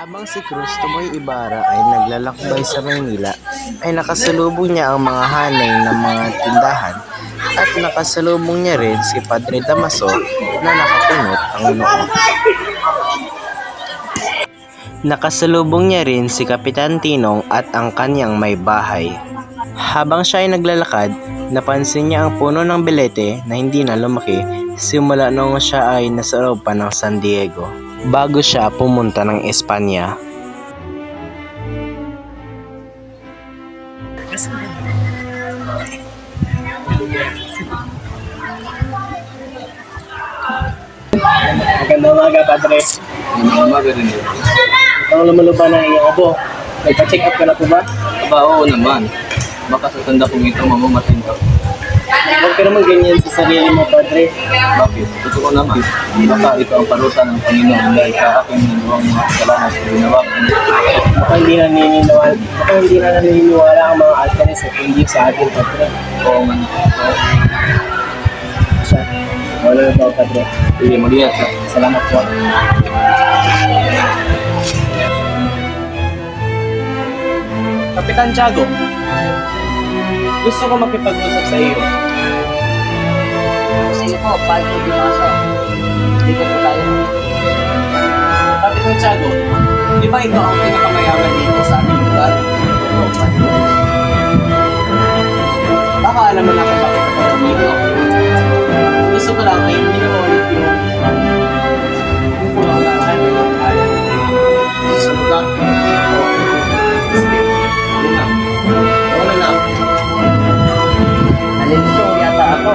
Habang si Cristoboy Ibarra ay naglalakbay sa Maynila, ay nakasalubong niya ang mga hanay ng mga tindahan at nakasalubong niya rin si Padre Damaso na nakakunot ang noo. Nakasalubong niya rin si Kapitan Tinong at ang kanyang may bahay. Habang siya ay naglalakad, napansin niya ang puno ng belete na hindi na lumaki simula noong siya ay nasa loob pa ng San Diego, bago siya pumunta ng Espanya. Magandang umaga, Padre. Magandang umaga rin. Ang lumuluba ng iyong abo. Nagpa-check up ka na po ba? Aba, oo naman. Baka sa tanda kong ito, mamamatay ka. Huwag ka naman ganyan sa sarili mo, Padre. Bakit? Totoo naman. Baka ito ang parusa ng Panginoon dahil sa aking nagawang mga kasalanan sa ginawa ko. Baka hindi na naniniwala ang mga alkanes at hindi sa atin, Padre. Oo man. Siya. Wala na ba, Padre? Sige, mag-iat ka. Salamat po. Kapitan Tiago, gusto ko makipag-usap sa iyo. Sige po, Padre Damaso. Dito po tayo. Kapitan Tiago, di ba ikaw ang pinakamayaman dito sa aming lugar? Baka alam mo na kung bakit ako dito. Gusto ko lang ay hindi na maulit yung pulang lahat ay susunod lang. Sige, yun lang. Wala na. Nalilito yata ako.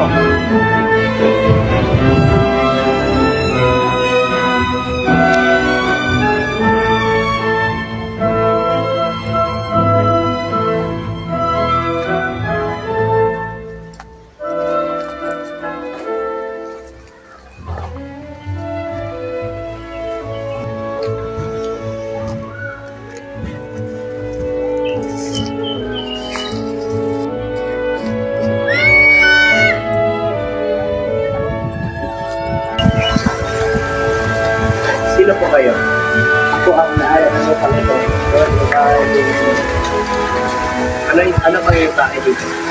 Sino po kayo? Ako ang ano pala ito. Ano ba yung tae dito?